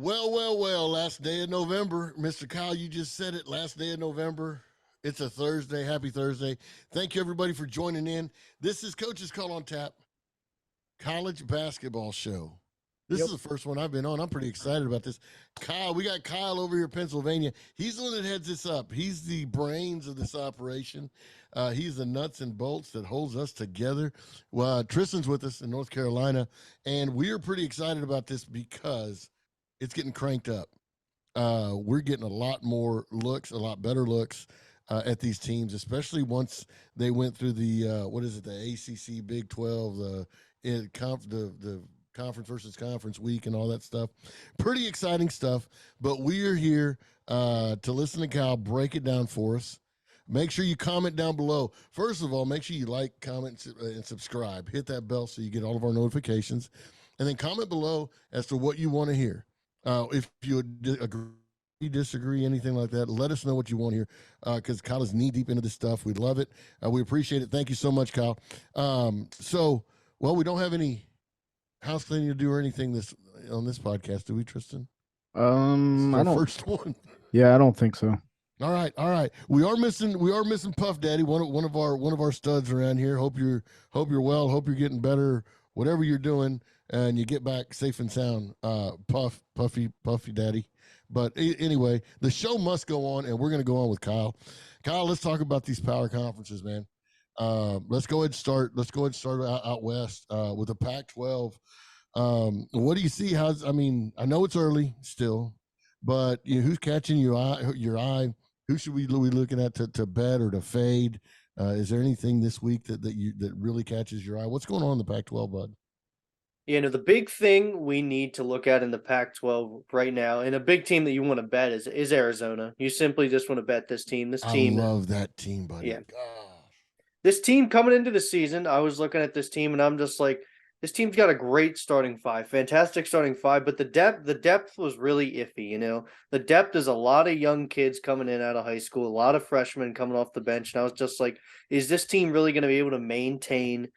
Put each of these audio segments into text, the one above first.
Well, last day of November. Mr. Kyle, you just said it. Last day of November. It's a Thursday. Happy Thursday. Thank you, everybody, for joining in. This is Coach's Call on Tap, college basketball show. This is the first one I've been on. I'm pretty excited about this. Kyle, we got Kyle over here in Pennsylvania. He's the one that heads this up. He's the brains of this operation. He's the nuts and bolts that holds us together. Well, Tristan's with us in North Carolina, and we are pretty excited about this because it's getting cranked up. We're getting a lot more looks, a lot better looks at these teams, especially once they went through the the ACC, Big 12, the conference versus conference week and all that stuff. Pretty exciting stuff. But we are here to listen to Kyle break it down for us. Make sure you comment down below. First of all, make sure you like, comment, and subscribe. Hit that bell so you get all of our notifications. And then comment below as to what you want to hear. If you agree, disagree, anything like that, let us know what you want here, because Kyle is knee-deep into this stuff. We love it. We appreciate it. Thank you so much, Kyle. We don't have any house cleaning to do or anything on this podcast, do we, Tristan? I don't. First one. Yeah, I don't think so. All right. We are missing Puff Daddy, one of our studs around here. Hope you're well. Hope you're getting better, whatever you're doing, and you get back safe and sound. Puffy Daddy. But anyway, the show must go on, and we're going to go on with Kyle. Kyle, let's talk about these power conferences, man. Let's go ahead and start. Out west with the Pac-12. What do you see? I know it's early still, but who's catching your eye? Who should we be looking at to bet or to fade? Is there anything this week that really catches your eye? What's going on in the Pac-12, bud? The big thing we need to look at in the Pac-12 right now, and a big team that you want to bet is Arizona. You simply just want to bet this team. I love that team, buddy. Yeah. This team coming into the season, I was looking at this team, and I'm just like, this team's got a great starting five, fantastic starting five, but the depth was really iffy. The depth is a lot of young kids coming in out of high school, a lot of freshmen coming off the bench, and I was just like, is this team really going to be able to maintain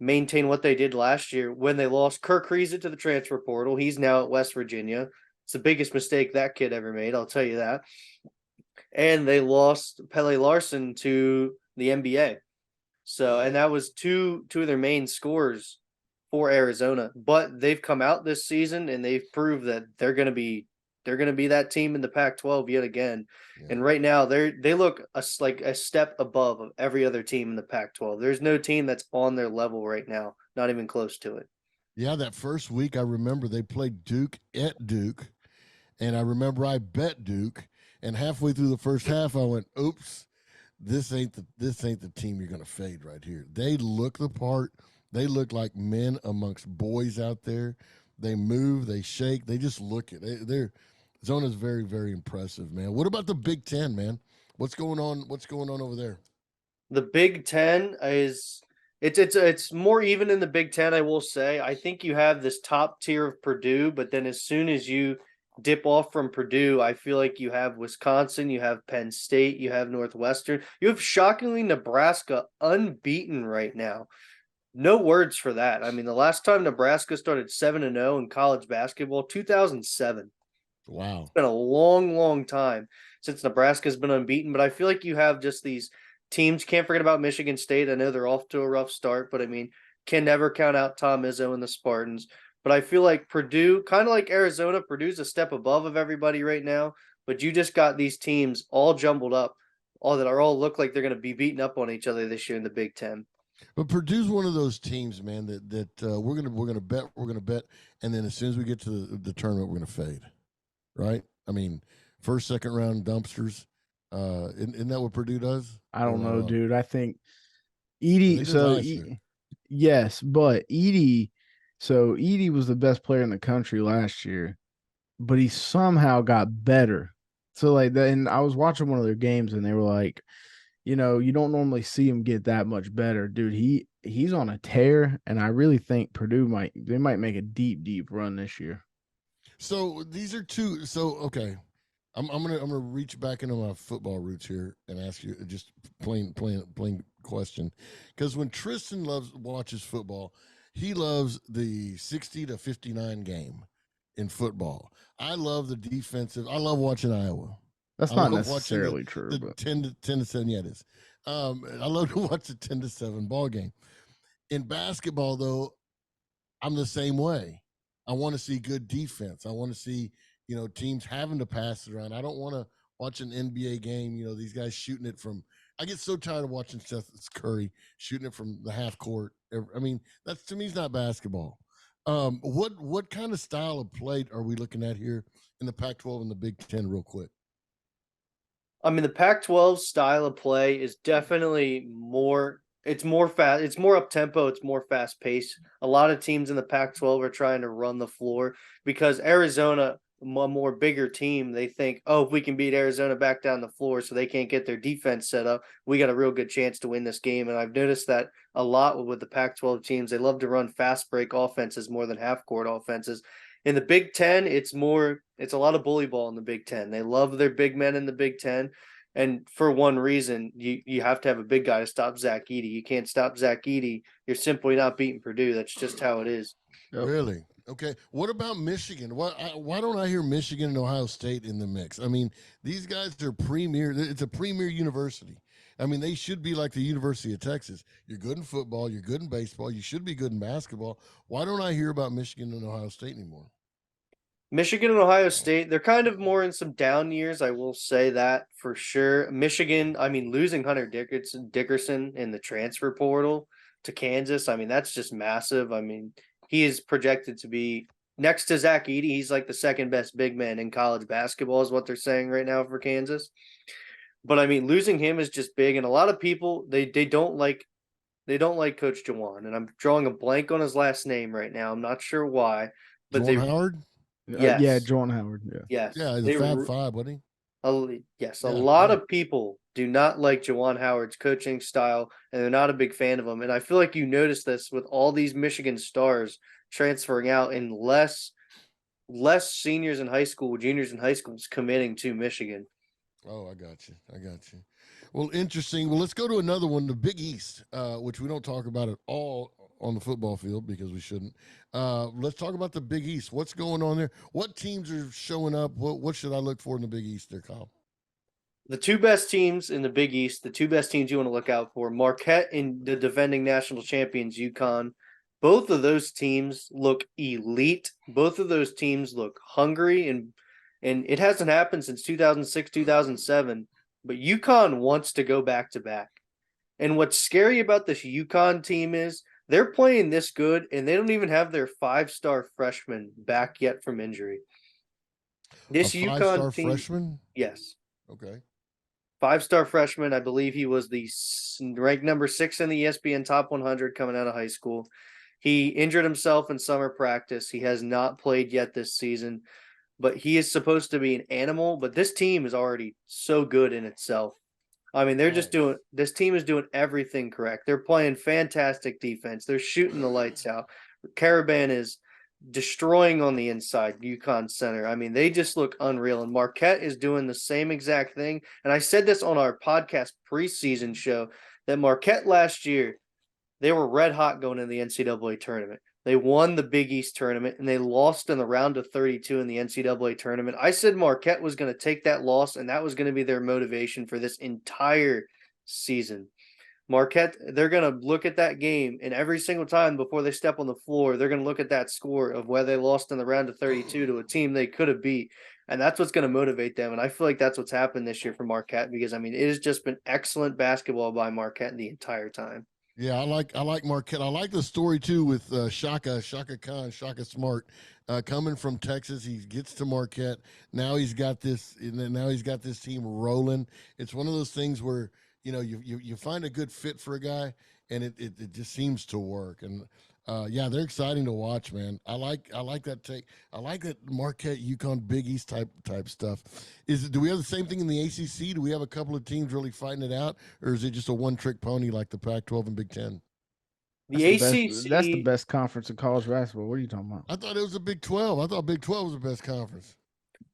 what they did last year when they lost Kirk Kriisa to the transfer portal? He's now at West Virginia. It's the biggest mistake that kid ever made, I'll tell you that. And they lost Pele Larson to the NBA. And that was two of their main scorers for Arizona. But they've come out this season and they've proved that they're going to be that team in the Pac-12 yet again. Yeah. And right now they look like a step above of every other team in the Pac-12. There's no team that's on their level right now, not even close to it. Yeah, that first week I remember they played Duke at Duke, and I remember I bet Duke, and halfway through the first half I went, "Oops, this ain't the team you're going to fade right here." They look the part. They look like men amongst boys out there. They move, they shake, they just look it. Arizona's very, very impressive, man. What about the Big Ten, man? What's going on over there? The Big Ten is it's more even in the Big Ten, I will say. I think you have this top tier of Purdue, but then as soon as you dip off from Purdue, I feel like you have Wisconsin, you have Penn State, you have Northwestern. You have shockingly Nebraska unbeaten right now. No words for that. I mean, the last time Nebraska started 7-0 in college basketball, 2007. Wow. It's been a long, long time since Nebraska's been unbeaten, but I feel like you have just these teams. Can't forget about Michigan State. I know they're off to a rough start, but I mean, can never count out Tom Izzo and the Spartans. But I feel like Purdue, kind of like Arizona, Purdue's a step above of everybody right now, but you just got these teams all jumbled up, all look like they're going to be beating up on each other this year in the Big Ten. But Purdue's one of those teams, man, that we're gonna bet, and then as soon as we get to the tournament, we're gonna fade, right? I mean, first, second round dumpsters. Isn't that what Purdue does? I don't know, dude. I think Edey. Yes, but Edey. So Edey was the best player in the country last year, but he somehow got better. So like that, and I was watching one of their games, and they were like, you don't normally see him get that much better, dude. He's on a tear, and I really think Purdue might make a deep run this year. So these are two. So okay, I'm gonna reach back into my football roots here and ask you just plain question, because when Tristan watches football, he loves the 60-59 game. in football. I love the defensive. I love watching Iowa. That's I not love watching necessarily true, the but 10 to 7. Yeah, it is. I love to watch the 10-7 ball game. In basketball, though, I'm the same way. I want to see good defense. I want to see, teams having to pass it around. I don't want to watch an NBA game, these guys shooting it from. I get so tired of watching Seth Curry shooting it from the half court. I mean, that's, to me, is not basketball. What kind of style of play are we looking at here in the Pac-12 and the Big Ten, real quick? I mean, the Pac-12 style of play is definitely more. It's more fast. It's more up tempo. It's more fast paced. A lot of teams in the Pac-12 are trying to run the floor because Arizona, a more bigger team, they think, oh, if we can beat Arizona back down the floor, so they can't get their defense set up, we got a real good chance to win this game. And I've noticed that a lot with the Pac-12 teams. They love to run fast break offenses more than half court offenses. In the Big Ten, it's a lot of bully ball in the Big Ten. They love their big men in the Big Ten. And for one reason, you have to have a big guy to stop Zach Edey. You can't stop Zach Edey. You're simply not beating Purdue. That's just how it is. Yep. Really? Okay. What about Michigan? Why don't I hear Michigan and Ohio State in the mix? I mean, these guys are premier. It's a premier university. I mean, they should be like the University of Texas. You're good in football. You're good in baseball. You should be good in basketball. Why don't I hear about Michigan and Ohio State anymore? Michigan and Ohio State, they're kind of more in some down years. I will say that for sure. Michigan, I mean, losing Hunter Dickerson in the transfer portal to Kansas, I mean, that's just massive. I mean, he is projected to be next to Zach Edey. He's like the second best big man in college basketball, is what they're saying right now for Kansas. But I mean, losing him is just big, and a lot of people they don't like Coach Jawan, and I'm drawing a blank on his last name right now. I'm not sure why, but Juwan Howard? Yes. Yeah, Jordan Howard. Yeah. Yes. Yeah, he's a Fab Five, wasn't he? Yes. Yeah, A lot yeah. of people do not like Juwan Howard's coaching style, and they're not a big fan of him. And I feel like you notice this with all these Michigan stars transferring out and less seniors in high school, juniors in high schools committing to Michigan. Oh, I got you. Well, interesting. Well, let's go to another one, the Big East, which we don't talk about at all on the football field because we shouldn't. Let's talk about the Big East. What's going on there? What teams are showing up? What should I look for in the Big East there, Kyle? The two best teams in the Big East, the two best teams you want to look out for, Marquette and the defending national champions, UConn. Both of those teams look elite. Both of those teams look hungry, and it hasn't happened since 2006, 2007. But UConn wants to go back to back. And what's scary about this UConn team is they're playing this good, and they don't even have their 5-star freshman back yet from injury. This A UConn 5-star team, freshman? yes, Okay. 5-star freshman. I believe he was the ranked number 6 in the ESPN Top 100 coming out of high school. He injured himself in summer practice. He has not played yet this season, but he is supposed to be an animal. But this team is already so good in itself. I mean, this team is doing everything correct. They're playing fantastic defense. They're shooting the lights out. Caravan is destroying on the inside, UConn center. I mean, they just look unreal. And Marquette is doing the same exact thing. And I said this on our podcast preseason show that Marquette last year, they were red hot going into the NCAA tournament. They won the Big East tournament, and they lost in the round of 32 in the NCAA tournament. I said Marquette was going to take that loss, and that was going to be their motivation for this entire season. Marquette, they're going to look at that game, and every single time before they step on the floor, they're going to look at that score of where they lost in the round of 32 to a team they could have beat, and that's what's going to motivate them. And I feel like that's what's happened this year for Marquette because, I mean, it has just been excellent basketball by Marquette the entire time. Yeah, I like Marquette. I like the story too with Shaka Khan, Shaka Smart, coming from Texas. He gets to Marquette. Now he's got this. Now he's got this team rolling. It's one of those things where you find a good fit for a guy, and it just seems to work. And yeah, they're exciting to watch, man. I like that take. I like that Marquette, UConn, Big East type stuff. Do we have the same thing in the ACC? Do we have a couple of teams really fighting it out, or is it just a one-trick pony like the Pac-12 and Big Ten? The ACC, that's the best conference in college basketball. What are you talking about? I thought it was the Big 12. I thought Big 12 was the best conference.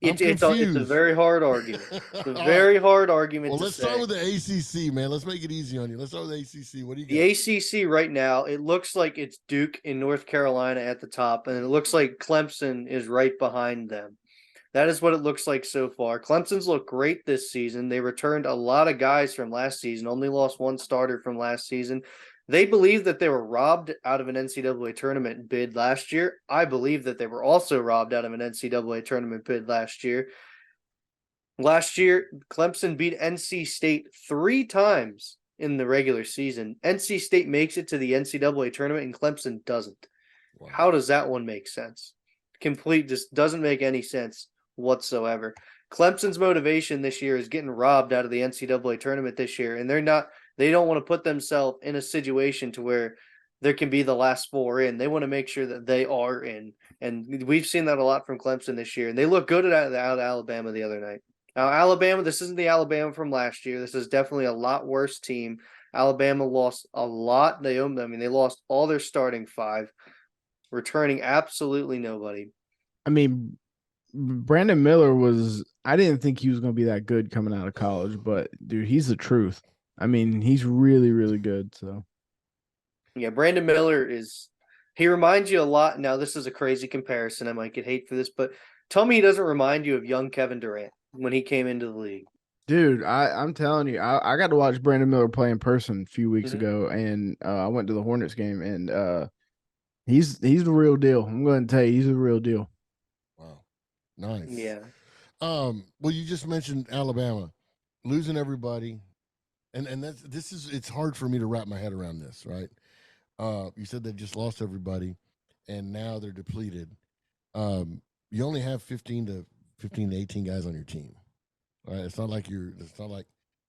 I'm It's a confused. very hard argument. It's a very hard argument Well, to let's say. start with the ACC, man. Let's make it easy on you. Let's start with the ACC. What do you The got? ACC right now, it looks like it's Duke and North Carolina at the top, and it looks like Clemson is right behind them. That is what it looks like so far. Clemson's looked great this season. They returned a lot of guys from last season, only lost one starter from last season. They believe that they were robbed out of an NCAA tournament bid last year. I believe that they were also robbed out of an NCAA tournament bid last year. Last year, Clemson beat NC State 3 times in the regular season. NC State makes it to the NCAA tournament and Clemson doesn't. Wow. How does that one make sense? Just doesn't make any sense whatsoever. Clemson's motivation this year is getting robbed out of the NCAA tournament this year, and they don't want to put themselves in a situation to where there can be the last 4 in. They want to make sure that they are in, and we've seen that a lot from Clemson this year, and they look good out of Alabama the other night. Now, Alabama, this isn't the Alabama from last year. This is definitely a lot worse team. Alabama lost a lot. They lost all their starting 5, returning absolutely nobody. I mean, Brandon Miller I didn't think he was going to be that good coming out of college, but dude, he's the truth. I mean, he's really, really good. So, yeah, Brandon Miller he reminds you a lot. Now, this is a crazy comparison. I might get hate for this, but tell me he doesn't remind you of young Kevin Durant when he came into the league. Dude, I'm telling you, I got to watch Brandon Miller play in person a few weeks ago, and I went to the Hornets game, and he's the real deal. I'm going to tell you, he's the real deal. Wow, nice. Yeah. Well, you just mentioned Alabama losing everybody, and it's hard for me to wrap my head around this, right? You said they just lost everybody, and now they're depleted. You only have 15 to 18 guys on your team. Right? It's not like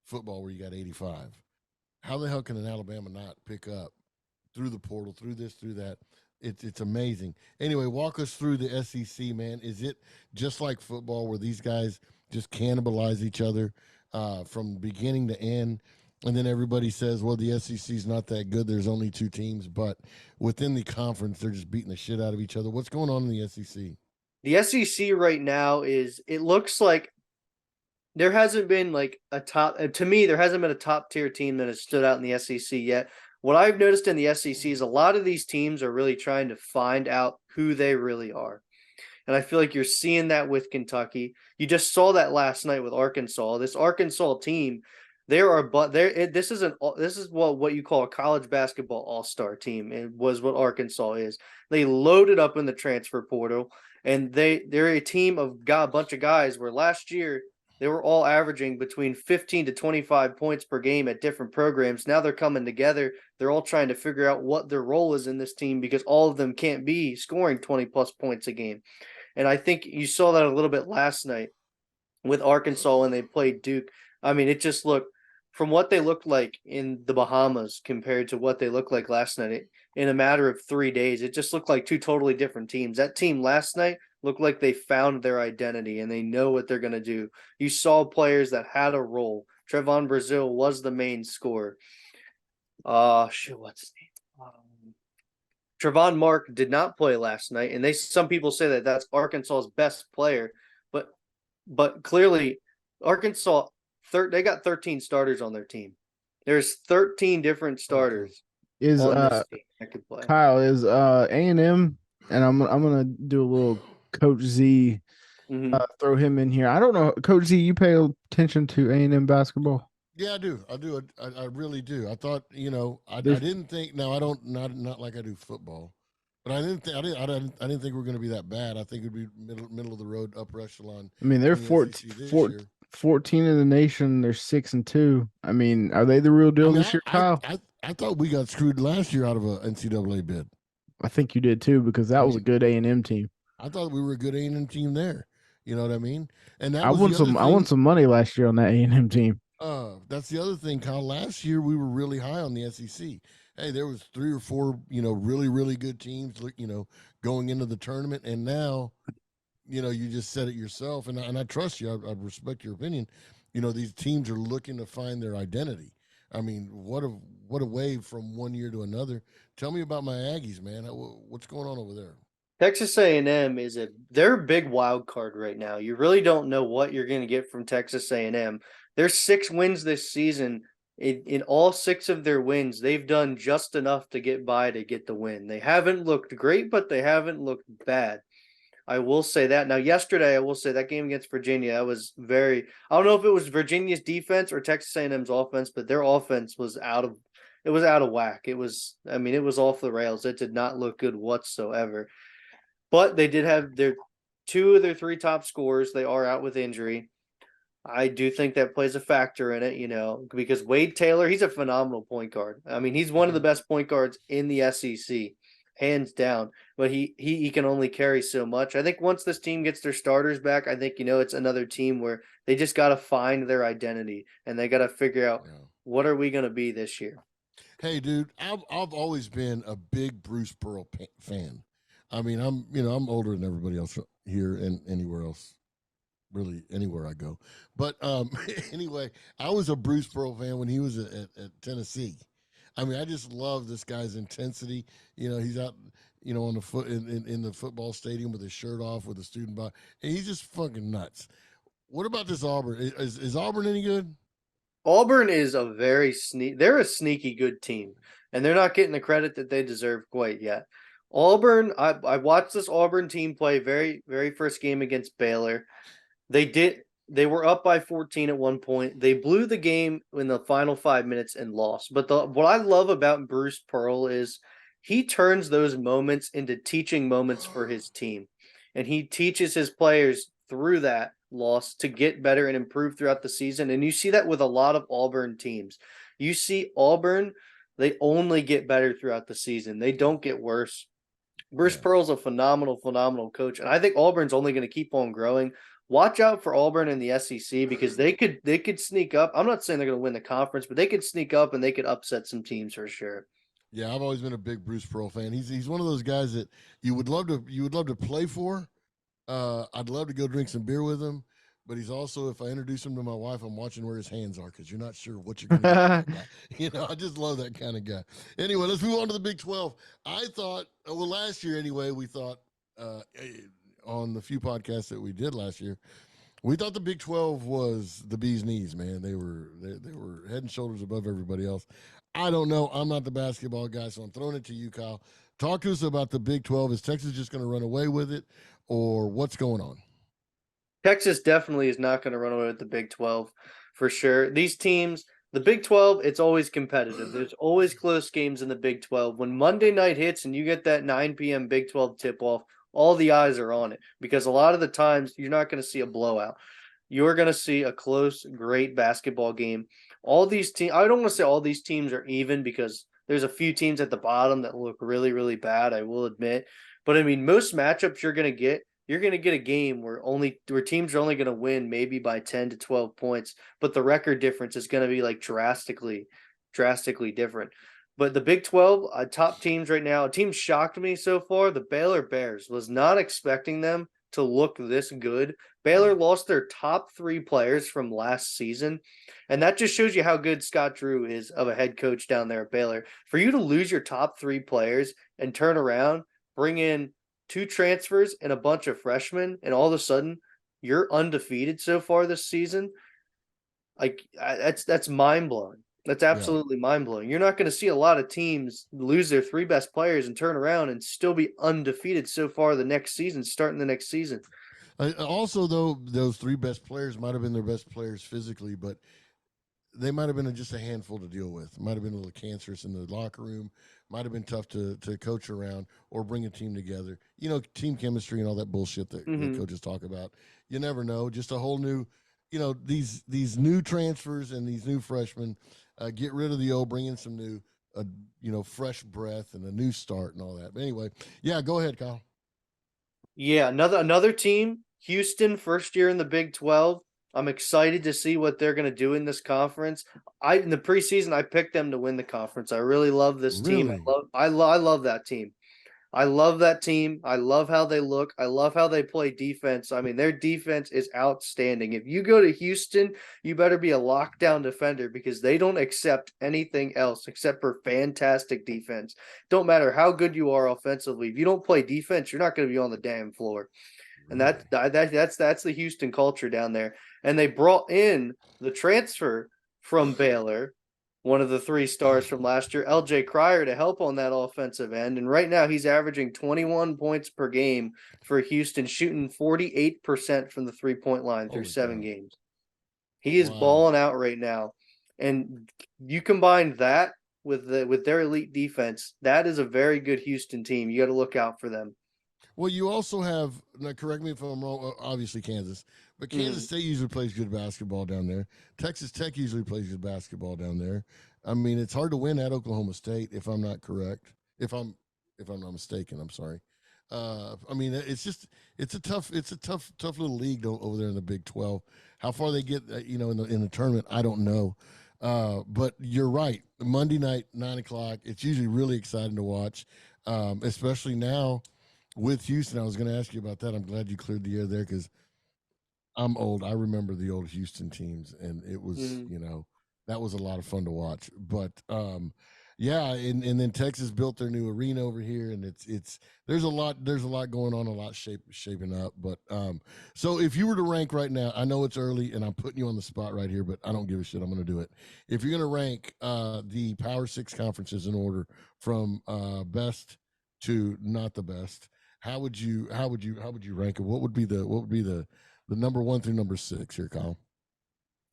football where you got 85. How the hell can an Alabama not pick up through the portal, through this, through that? It's amazing. Anyway, walk us through the SEC, man. Is it just like football where these guys just cannibalize each other from beginning to end? And then everybody says, well, the SEC is not that good. There's only 2 teams. But within the conference, they're just beating the shit out of each other. What's going on in the SEC? The SEC right now it looks like there hasn't been like there hasn't been a top tier team that has stood out in the SEC yet. What I've noticed in the SEC is a lot of these teams are really trying to find out who they really are. And I feel like you're seeing that with Kentucky. You just saw that last night with Arkansas. This Arkansas team, this is what you call a college basketball all-star team. It was what Arkansas is. They loaded up in the transfer portal, and they're a team of a bunch of guys where last year they were all averaging between 15 to 25 points per game at different programs. Now they're coming together. They're all trying to figure out what their role is in this team because all of them can't be scoring 20-plus points a game. And I think you saw that a little bit last night with Arkansas when they played Duke. I mean, it just looked from what they looked like in the Bahamas compared to what they looked like last night. In a matter of 3 days, it just looked like 2 totally different teams. That team last night looked like they found their identity and they know what they're going to do. You saw players that had a role. Trevon Brazile was the main scorer. What's his name? Trevon Mark did not play last night, and some people say that that's Arkansas's best player, but clearly Arkansas they got 13 starters on their team. There's 13 different starters on this team that could play. Kyle, is A&M, and I'm gonna do a little Coach Z, throw him in here. I don't know, Coach Z, you pay attention to A&M basketball? Yeah, I do. I really do. I thought, I didn't think. No, I don't. Not like I do football, but I didn't think we were going to be that bad. I think it'd be middle of the road, upper echelon. I mean, they're 14 in the nation. They're 6-2. I mean, are they the real deal this year, Kyle? I thought we got screwed last year out of a NCAA bid. I think you did too, because that was a good A&M team. I thought we were a good A&M team there. You know what I mean? And that I won some money last year on that A&M team. That's the other thing, Kyle. Last year we were really high on the SEC. Hey, there was 3 or 4, really, really good teams, going into the tournament, and now, you just said it yourself, and I trust you. I respect your opinion. These teams are looking to find their identity. I mean, what a wave from one year to another. Tell me about my Aggies, man. What's going on over there? Texas A&M they're a big wild card right now. You really don't know what you're going to get from Texas A&M. There's 6 wins this season. In all 6 of their wins, they've done just enough to get by to get the win. They haven't looked great, but they haven't looked bad. I will say that. Now, yesterday, I will say that game against Virginia, I don't know if it was Virginia's defense or Texas A&M's offense, but their offense was out of whack. It was off the rails. It did not look good whatsoever. But they did have their 2 of their 3 top scorers. They are out with injury. I do think that plays a factor in it, because Wade Taylor, he's a phenomenal point guard. I mean, he's one of the best point guards in the SEC, hands down. But he can only carry so much. I think once this team gets their starters back, I think, it's another team where they just got to find their identity and they got to figure out what are we going to be this year. Hey, dude, I've always been a big Bruce Pearl fan. I mean, I'm older than everybody else here and anywhere else. Really, anywhere I go. But anyway, I was a Bruce Pearl fan when he was at Tennessee. I mean, I just love this guy's intensity. He's out, on the foot in the football stadium with his shirt off with a student body, and he's just fucking nuts. What about this Auburn? Is Auburn any good? Auburn is they're a sneaky good team, and they're not getting the credit that they deserve quite yet. Auburn, I watched this Auburn team play very, very first game against Baylor. They were up by 14 at one point. They blew the game in the final 5 minutes and lost. But what I love about Bruce Pearl is he turns those moments into teaching moments for his team. And he teaches his players through that loss to get better and improve throughout the season. And you see that with a lot of Auburn teams. You see Auburn, they only get better throughout the season. They don't get worse. Bruce Pearl's a phenomenal, phenomenal coach. And I think Auburn's only going to keep on growing. Watch out for Auburn in the SEC because they could sneak up. I'm not saying they're going to win the conference, but they could sneak up and they could upset some teams for sure. Yeah, I've always been a big Bruce Pearl fan. He's one of those guys that you would love to play for. I'd love to go drink some beer with him, but he's also, if I introduce him to my wife, I'm watching where his hands are because you're not sure what you're going to get. I just love that kind of guy. Anyway, let's move on to the Big 12. I thought, last year anyway, we thought on the few podcasts that we did last year, we thought the Big 12 was the bee's knees, man. They were head and shoulders above everybody else. I don't know. I'm not the basketball guy, so I'm throwing it to you, Kyle. Talk to us about the Big 12. Is Texas just going to run away with it, or what's going on? Texas definitely is not going to run away with the Big 12 for sure. These teams, the Big 12, it's always competitive. There's always close games in the Big 12. When Monday night hits and you get that 9 p.m. Big 12 tip-off, all the eyes are on it because a lot of the times you're not going to see a blowout. You're going to see a close, great basketball game. All these teams, I don't want to say all these teams are even because there's a few teams at the bottom that look really, really bad, I will admit. But I mean, most matchups you're going to get a game where teams are only going to win maybe by 10 to 12 points, but the record difference is going to be like drastically different. But the Big 12, top teams right now, a team shocked me so far. The Baylor Bears, was not expecting them to look this good. Baylor lost their top 3 players from last season. And that just shows you how good Scott Drew is of a head coach down there at Baylor. For you to lose your top 3 players and turn around, bring in 2 transfers and a bunch of freshmen, and all of a sudden you're undefeated so far this season. Like that's mind blowing. That's absolutely mind-blowing. You're not going to see a lot of teams lose their 3 best players and turn around and still be undefeated so far the next season, starting the next season. Also, though, those 3 best players might have been their best players physically, but they might have been just a handful to deal with. Might have been a little cancerous in the locker room. Might have been tough to coach around or bring a team together. Team chemistry and all that bullshit that coaches talk about. You never know. Just a whole new, these new transfers and these new freshmen. Get rid of the old, bring in some new, fresh breath and a new start and all that. But anyway, go ahead, Kyle. Yeah, another team, Houston, first year in the Big 12. I'm excited to see what they're going to do in this conference. In the preseason, I picked them to win the conference. I really love this team. I love that team. I love that team. I love how they look. I love how they play defense. I mean, their defense is outstanding. If you go to Houston, you better be a lockdown defender because they don't accept anything else except for fantastic defense. Don't matter how good you are offensively. If you don't play defense, you're not going to be on the damn floor. And that's the Houston culture down there. And they brought in the transfer from Baylor, one of the 3 stars from last year, LJ Cryer, to help on that offensive end. And right now he's averaging 21 points per game for Houston, shooting 48% from the 3-point line through 7 games. He is balling out right now. And you combine that with their elite defense, that is a very good Houston team. You got to look out for them. Well, you also have, now correct me if I'm wrong, obviously Kansas, but Kansas State usually plays good basketball down there. Texas Tech usually plays good basketball down there. I mean, it's hard to win at Oklahoma State, if I'm not correct. If I'm not mistaken, I'm sorry. I mean, it's a tough little league over there in the Big 12. How far they get, in the tournament, I don't know. But you're right. Monday night, 9:00. It's usually really exciting to watch, especially now. With Houston, I was going to ask you about that. I'm glad you cleared the air there because I'm old. I remember the old Houston teams, and it was, that was a lot of fun to watch. But yeah, and then Texas built their new arena over here, and it's there's a lot going on, a lot shaping up. But so if you were to rank right now, I know it's early, and I'm putting you on the spot right here, but I don't give a shit. I'm going to do it. If you're going to rank the Power 6 conferences in order from best to not the best. How would you rank it? What would be the number 1 through number 6 here, Kyle?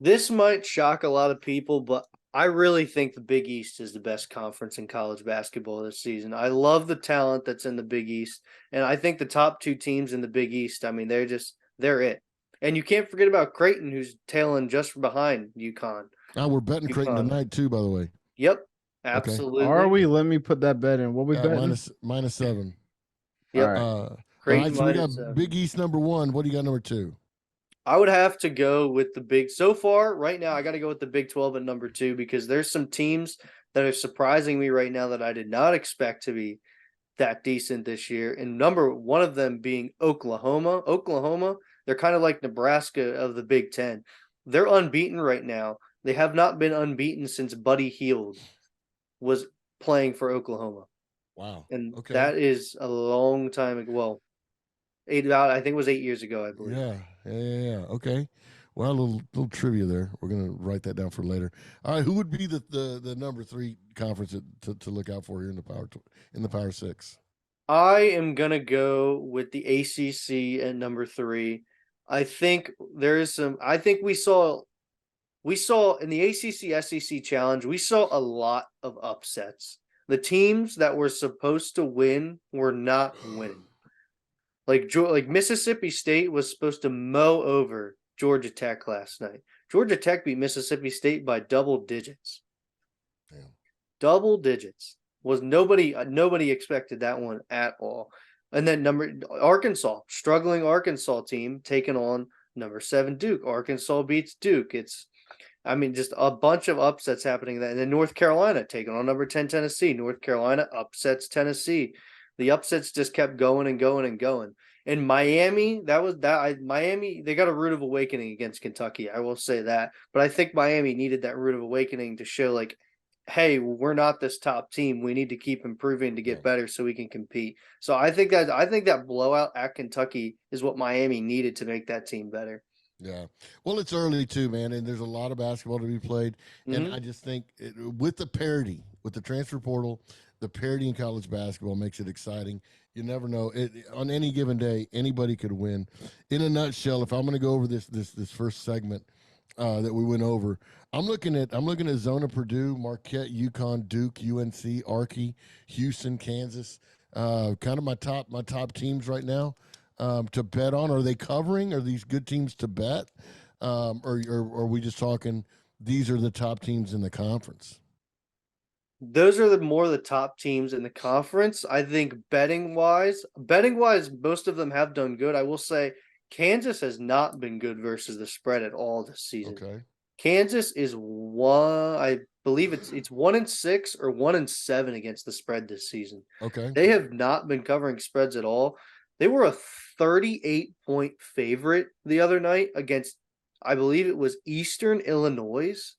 This might shock a lot of people, but I really think the Big East is the best conference in college basketball this season. I love the talent that's in the Big East, and I think the top 2 teams in the Big East, I mean, they're it. And you can't forget about Creighton, who's tailing just behind UConn. We're betting Creighton tonight too, by the way. Yep, absolutely. Okay. Are we? Let me put that bet in. What we betting? Minus 7. Yep. All right, so we got Big East number 1. What do you got number 2? I would have to go with the Big. So far, right now, I got to go with the Big 12 at number 2 because there's some teams that are surprising me right now that I did not expect to be that decent this year. And number 1 of them being Oklahoma. Oklahoma, they're kind of like Nebraska of the Big 10. They're unbeaten right now. They have not been unbeaten since Buddy Hield was playing for Oklahoma. Wow. And that is a long time ago. Well, I think it was 8 years ago, I believe. Yeah. Okay. Well, a little trivia there. We're gonna write that down for later. All right, who would be the number 3 conference to look out for here in the Power 6? I am gonna go with the ACC at number 3. I think there is some. I think we saw in the ACC SEC Challenge, we saw a lot of upsets. The teams that were supposed to win were not winning. Like Mississippi State was supposed to mow over Georgia Tech last night. Georgia Tech beat Mississippi State by double digits. Damn. Double digits. Nobody expected that one at all. And then struggling Arkansas team taking on number 7 Duke. Arkansas beats Duke. Just a bunch of upsets happening. And then North Carolina taking on number 10 Tennessee. North Carolina upsets Tennessee. The upsets just kept going and going and going. And Miami, Miami, they got a root of awakening against Kentucky. I will say that. But I think Miami needed that root of awakening to show, like, hey, we're not this top team. We need to keep improving to get better so we can compete. So I think that blowout at Kentucky is what Miami needed to make that team better. Yeah. Well, it's early too, man, and there's a lot of basketball to be played. And I just think with the parity, with the transfer portal, the parity in college basketball makes it exciting. You never know. On any given day, anybody could win. In a nutshell, if I'm going to go over this first segment that we went over, I'm looking at Zona, Purdue, Marquette, UConn, Duke, UNC, Archie, Houston, Kansas. Kind of my top teams right now. To bet on? Are they covering? Are these good teams to bet? Or are we just talking these are the top teams in the conference? Those are the top teams in the conference. I think betting wise, most of them have done good. I will say Kansas has not been good versus the spread at all this season. Okay. Kansas is one. I believe it's 1-6 or 1-7 against the spread this season. Okay. They have not been covering spreads at all. They were a 38-point favorite the other night against, I believe it was Eastern Illinois,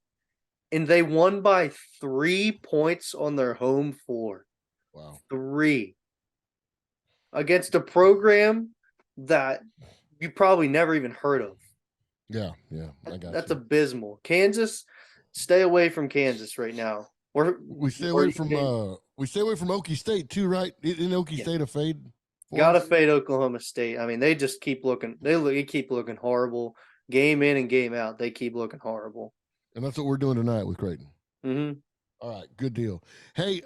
and they won by 3 points on their home floor. Wow. 3 against a program that you probably never even heard of. Yeah, I got That's you. abysmal. Kansas, stay away from Kansas right now. We stay away from Okie State too, right? Isn't Okie State a fade? Gotta fade Oklahoma State. I mean, they just keep looking. They keep looking horrible. Game in and game out, they keep looking horrible. And that's what we're doing tonight with Creighton. Mm-hmm. All right, good deal. Hey,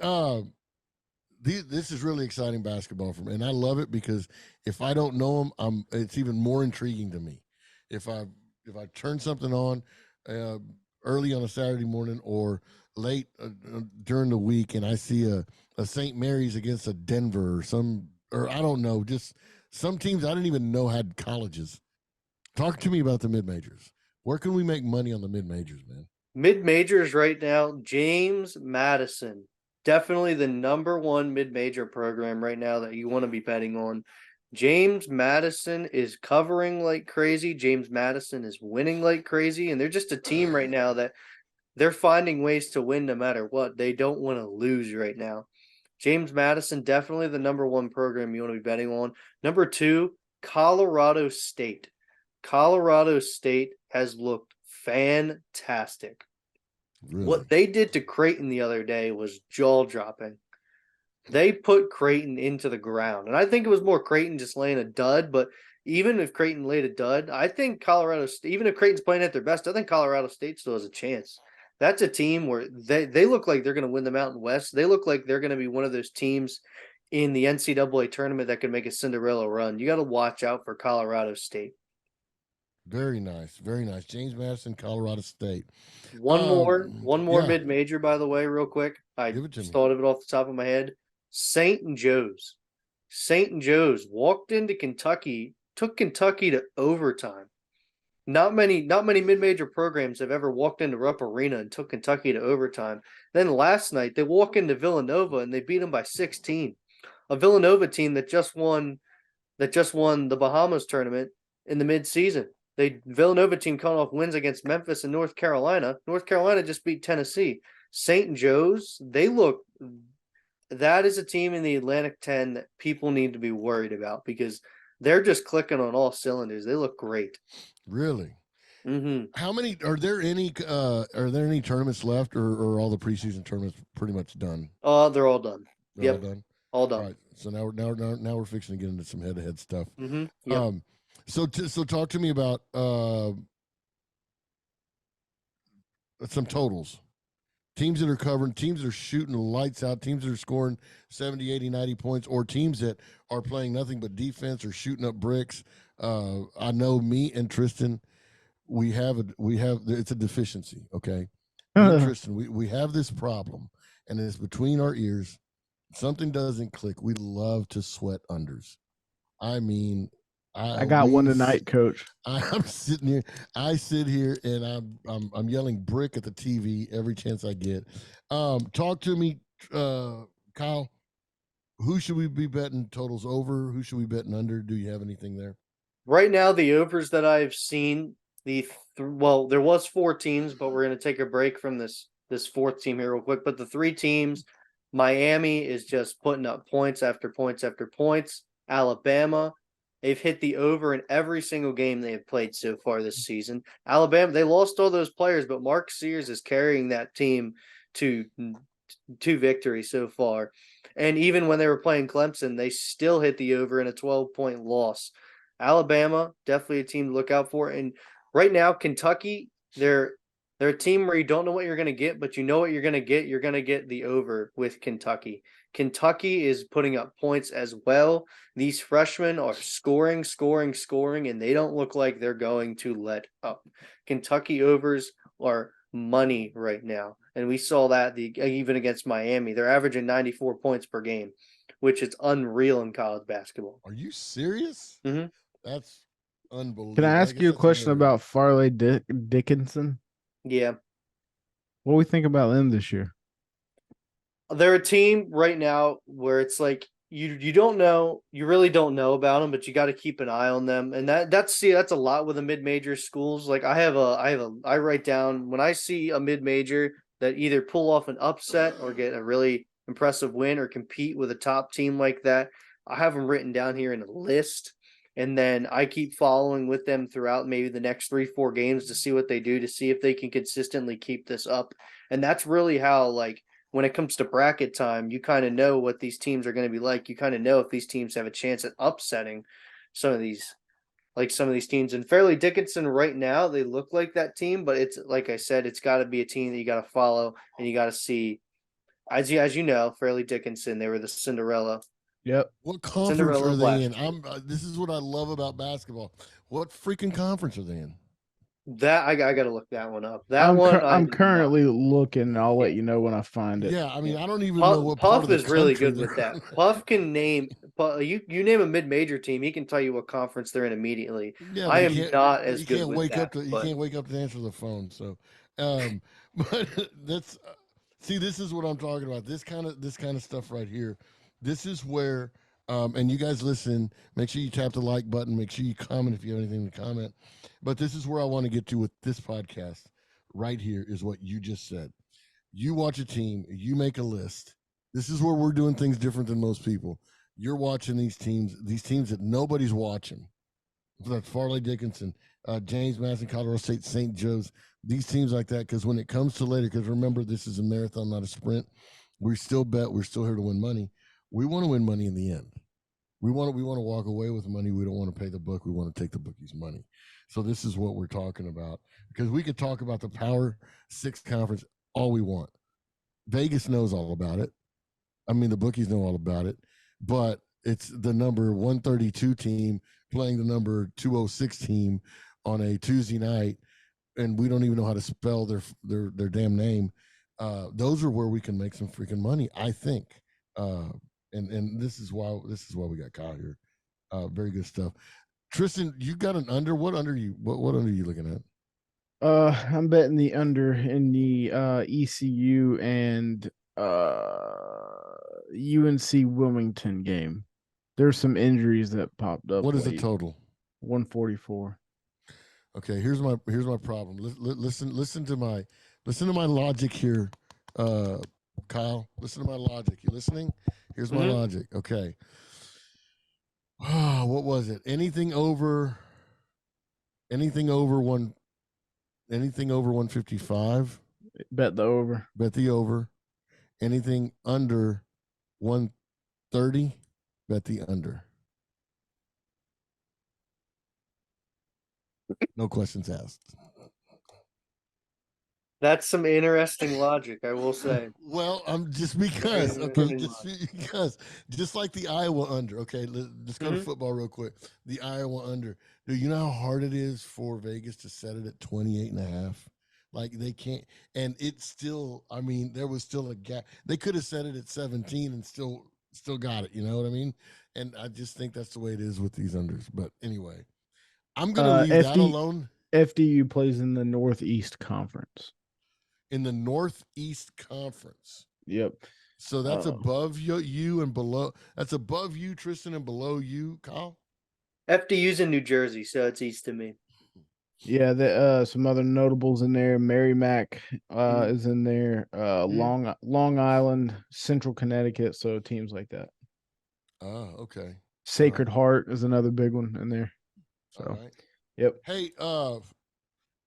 this is really exciting basketball for me, and I love it because if I don't know them, it's even more intriguing to me. If I turn something on early on a Saturday morning or late during the week, and I see a St. Mary's against a Denver or I don't know, just some teams I didn't even know had colleges. Talk to me about the mid-majors. Where can we make money on the mid-majors, man? Mid-majors right now, James Madison. Definitely the number one mid-major program right now that you want to be betting on. James Madison is covering like crazy. James Madison is winning like crazy. And they're just a team right now that they're finding ways to win no matter what. They don't want to lose right now. James Madison, definitely the number one program you want to be betting on. Number 2, Colorado State. Colorado State has looked fantastic. Really? What they did to Creighton the other day was jaw-dropping. They put Creighton into the ground. And I think it was more Creighton just laying a dud. But even if Creighton laid a dud, I think Colorado State, even if Creighton's playing at their best, I think Colorado State still has a chance. That's a team where they look like they're going to win the Mountain West. They look like they're going to be one of those teams in the NCAA tournament that can make a Cinderella run. You got to watch out for Colorado State. Very nice. Very nice. James Madison, Colorado State. One more mid-major, by the way, real quick. I just thought of it off the top of my head. St. Joe's. St. Joe's walked into Kentucky, took Kentucky to overtime. Not many mid-major programs have ever walked into Rupp Arena and took Kentucky to overtime. Then last night they walk into Villanova and they beat them by 16. A Villanova team that just won the Bahamas tournament in the mid-season. Villanova team coming off wins against Memphis and North Carolina. North Carolina just beat Tennessee. St. Joe's, that is a team in the Atlantic 10 that people need to be worried about because they're just clicking on all cylinders. They look great. Really? Mm-hmm. How many are there any tournaments left or are all the preseason tournaments pretty much done? They're all done. They're all done. All done. All right. So now we're fixing to get into some head-to-head stuff. Mm-hmm. Yep. So talk to me about some totals. Teams that are covering, teams that are shooting the lights out, teams that are scoring 70, 80, 90 points, or teams that are playing nothing but defense or shooting up bricks. I know me and Tristan, we have it's a deficiency, okay? Me and Tristan, we have this problem, and it's between our ears. Something doesn't click. We love to sweat unders. I mean, I got one tonight, Coach. I'm sitting here. I sit here and I'm yelling brick at the TV every chance I get. Talk to me, Kyle. Who should we be betting totals over? Who should we betting under? Do you have anything there? Right now, the overs that I've seen, there was 4 teams, but we're going to take a break from this 4th team here real quick. But the 3 teams, Miami is just putting up points after points after points. Alabama, they've hit the over in every single game they have played so far this season. Alabama, they lost all those players, but Mark Sears is carrying that team to 2 victories so far. And even when they were playing Clemson, they still hit the over in a 12-point loss. Alabama, definitely a team to look out for. And right now, Kentucky, they're a team where you don't know what you're going to get, but you know what you're going to get. You're going to get the over with Kentucky. Kentucky is putting up points as well. These freshmen are scoring, and they don't look like they're going to let up. Kentucky overs are money right now, and we saw that even against Miami. They're averaging 94 points per game, which is unreal in college basketball. Are you serious? Mm-hmm. That's unbelievable. Can I ask you a question about Farley Dickinson? Yeah. What do we think about them this year? They're a team right now where it's like you don't know, you really don't know about them, but you got to keep an eye on them. And that's a lot with the mid-major schools. Like I write down when I see a mid-major that either pull off an upset or get a really impressive win or compete with a top team like that. I have them written down here in a list. And then I keep following with them throughout maybe the next 3-4 games to see what they do, to see if they can consistently keep this up. And that's really how, like, when it comes to bracket time, you kind of know what these teams are going to be like. You kind of know if these teams have a chance at upsetting some of these teams. And Fairleigh Dickinson right now, they look like that team, but it's like I said, it's got to be a team that you got to follow and you got to see. As you know, Fairleigh Dickinson, they were the Cinderella. Yep. What conference Cinderella are they in? Blast. This is what I love about basketball. What freaking conference are they in? That I got to look that one up. I'm currently looking. I'll let you know when I find it. Yeah, I mean, I don't even know what part Puff of the is really country good with they're that. Puff can name you name a mid-major team, he can tell you what conference they're in immediately. Yeah, I but am not as he good can't with wake that. up to he But can't wake up to answer the phone. So, but that's see, this is what I'm talking about. This kind of stuff right here. This is where, and you guys listen. Make sure you tap the like button. Make sure you comment if you have anything to comment. But this is where I want to get to with this podcast. Right here is what you just said. You watch a team. You make a list. This is where we're doing things different than most people. You're watching these teams that nobody's watching. So that's Fairleigh Dickinson, James Madison, Colorado State, St. Joe's, these teams like that. Because when it comes to later, because remember, this is a marathon, not a sprint. We still bet. We're still here to win money. We want to win money in the end. We want to walk away with money. We don't want to pay the book. We want to take the bookie's money. So this is what we're talking about. Because we could talk about the Power 6 conference all we want. Vegas knows all about it. I mean, the bookies know all about it. But it's the number 132 team playing the number 206 team on a Tuesday night, and we don't even know how to spell their damn name. Those are where we can make some freaking money, I think. And this is why we got Kyle here. Very good stuff. Tristan, you got an under. What under you looking at? I'm betting the under in the ECU and UNC Wilmington game. There's some injuries that popped up. What is the total? 144. Okay, here's my problem. Listen to my logic here, Kyle. Listen to my logic. You listening? Here's my logic. Okay. What was it? Anything over 155. Bet the over. Bet the over. Anything under 130. Bet the under. No questions asked. that's some interesting logic, I will say. Well, just because, okay, just like the Iowa under. Okay, let's go to football real quick. The Iowa under. Do you know how hard it is for Vegas to set it at 28.5? Like they can't, and it's still. I mean, there was still a gap. They could have set it at 17 and still got it. You know what I mean? And I just think that's the way it is with these unders. But anyway, I'm gonna leave that alone. FDU plays in the Northeast Conference. In the Northeast Conference. Yep. So that's above you and below. That's above you, Tristan, and below you, Kyle. FDU's in New Jersey, so it's east to me. Yeah, some other notables in there. Merrimack is in there. Long Island, Central Connecticut. So teams like that. Oh, okay. Sacred Heart is another big one in there. So, all right. Yep. Hey, are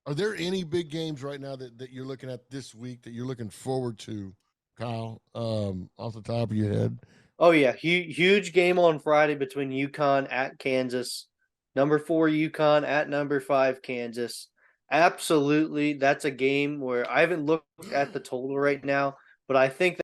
there any big games right now that you're looking at this week that you're looking forward to, Kyle? Off the top of your head. Oh yeah, huge game on Friday between UConn at Kansas. Number 4 UConn at number 5 Kansas. Absolutely, that's a game where I haven't looked at the total right now, but I think